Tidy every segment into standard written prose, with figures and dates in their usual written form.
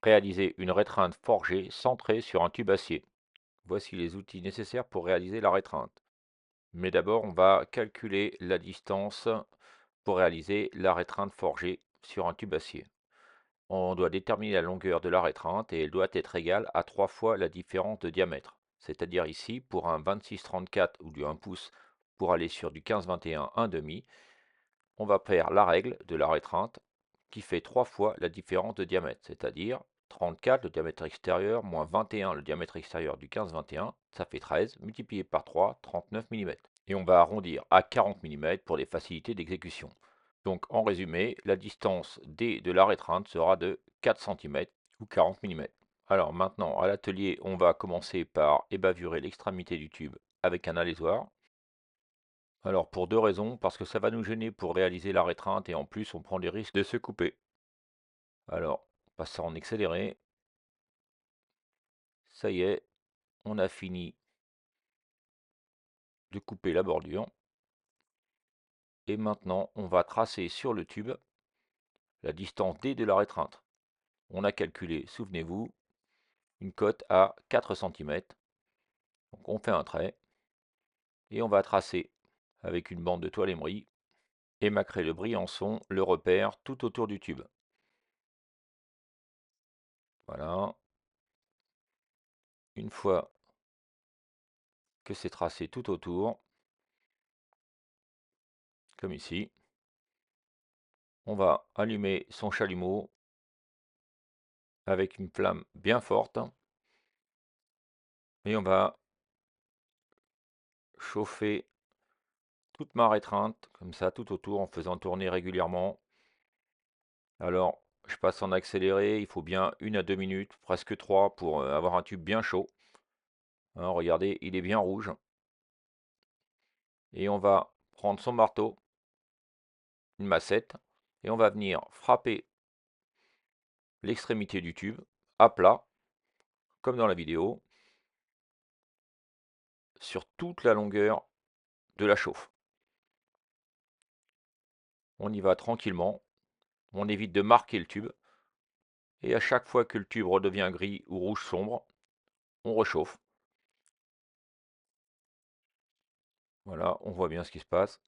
réaliser une rétreinte forgée centrée sur un tube acier. Voici les outils nécessaires pour réaliser la rétreinte. Mais d'abord, on va calculer la distance pour réaliser la rétreinte forgée sur un tube acier. On doit déterminer la longueur de la rétreinte et elle doit être égale à 3 fois la différence de diamètre. C'est-à-dire ici, pour un 26-34 ou du 1 pouce, pour aller sur du 15-21 1,5, on va faire la règle de la rétreinte qui fait 3 fois la différence de diamètre, c'est-à-dire 34 le diamètre extérieur moins 21 le diamètre extérieur du 15-21, ça fait 13, multiplié par 3, 39 mm. Et on va arrondir à 40 mm pour les facilités d'exécution. Donc en résumé, la distance D de la rétreinte sera de 4 cm ou 40 mm. Alors maintenant, à l'atelier, on va commencer par ébavurer l'extrémité du tube avec un alésoir. Alors pour deux raisons, parce que ça va nous gêner pour réaliser la rétreinte et en plus on prend des risques de se couper. Alors, on passe ça en accéléré. Ça y est, on a fini de couper la bordure. Et maintenant, on va tracer sur le tube la distance D de la rétreinte. On a calculé, souvenez-vous, une cote à 4 cm. Donc on fait un trait et on va tracer avec une bande de toile émerie, émacrer le briançon, le repère tout autour du tube. Voilà. Une fois que c'est tracé tout autour, comme ici, on va allumer son chalumeau avec une flamme bien forte et on va chauffer toute ma rétreinte, comme ça, tout autour, en faisant tourner régulièrement. Alors, je passe en accéléré, il faut bien 1 à 2 minutes, presque 3, pour avoir un tube bien chaud. Hein, regardez, il est bien rouge. Et on va prendre son marteau, une massette, et on va venir frapper l'extrémité du tube à plat, comme dans la vidéo, sur toute la longueur de la chauffe. On y va tranquillement, on évite de marquer le tube, et à chaque fois que le tube redevient gris ou rouge sombre, on rechauffe. Voilà, on voit bien ce qui se passe.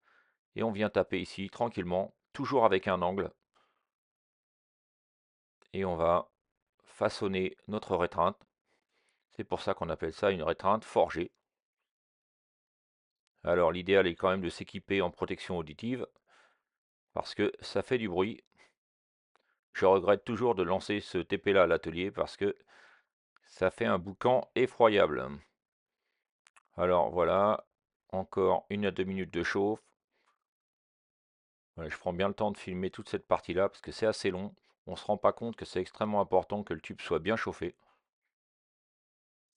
Et on vient taper ici tranquillement, toujours avec un angle. Et on va façonner notre rétreinte. C'est pour ça qu'on appelle ça une rétreinte forgée. Alors l'idéal est quand même de s'équiper en protection auditive, parce que ça fait du bruit. Je regrette toujours de lancer ce TP-là à l'atelier, parce que ça fait un boucan effroyable. Alors voilà, encore 1 à 2 minutes de chauffe. Voilà, je prends bien le temps de filmer toute cette partie-là, parce que c'est assez long. On ne se rend pas compte que c'est extrêmement important que le tube soit bien chauffé.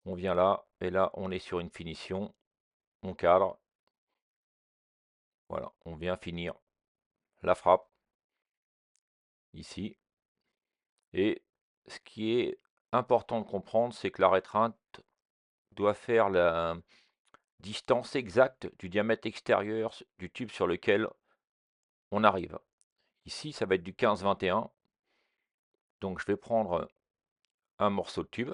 On vient là, et là on est sur une finition, on cadre, voilà, on vient finir la frappe ici. Et ce qui est important de comprendre, c'est que la rétreinte doit faire la distance exacte du diamètre extérieur du tube sur lequel on arrive. Ici, ça va être du 15-21, donc je vais prendre un morceau de tube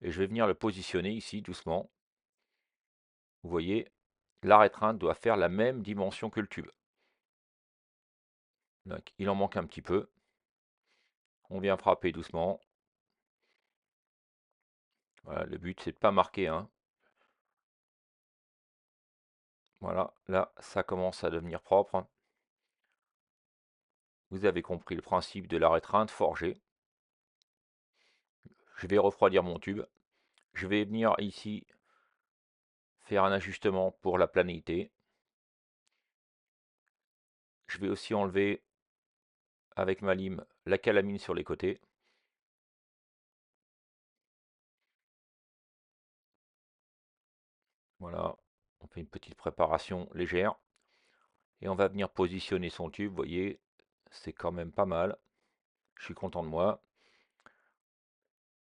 et je vais venir le positionner ici doucement. Vous voyez, la rétreinte doit faire la même dimension que le tube. Donc, il en manque un petit peu. On vient frapper doucement. Voilà, le but c'est de pas marquer, hein. Voilà, là ça commence à devenir propre. Vous avez compris le principe de la rétreinte forgée. Je vais refroidir mon tube. Je vais venir ici faire un ajustement pour la planéité. Je vais aussi enlever avec ma lime la calamine sur les côtés. Voilà, on fait une petite préparation légère. Et on va venir positionner son tube, vous voyez, c'est quand même pas mal. Je suis content de moi.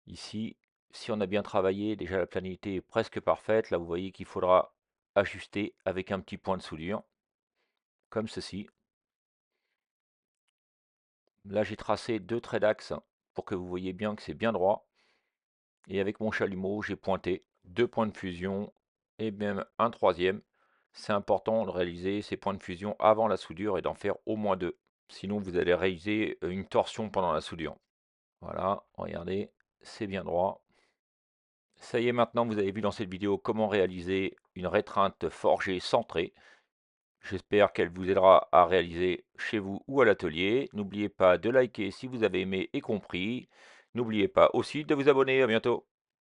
Ici, si on a bien travaillé, déjà la planéité est presque parfaite. Là, vous voyez qu'il faudra ajuster avec un petit point de soudure, comme ceci. Là, j'ai tracé deux traits d'axe pour que vous voyez bien que c'est bien droit. Et avec mon chalumeau, j'ai pointé 2 points de fusion et même un troisième. C'est important de réaliser ces points de fusion avant la soudure et d'en faire au moins 2. Sinon, vous allez réaliser une torsion pendant la soudure. Voilà, regardez, c'est bien droit. Ça y est, maintenant vous avez vu dans cette vidéo comment réaliser une rétreinte forgée centrée. J'espère qu'elle vous aidera à réaliser chez vous ou à l'atelier. N'oubliez pas de liker si vous avez aimé et compris. N'oubliez pas aussi de vous abonner. À bientôt.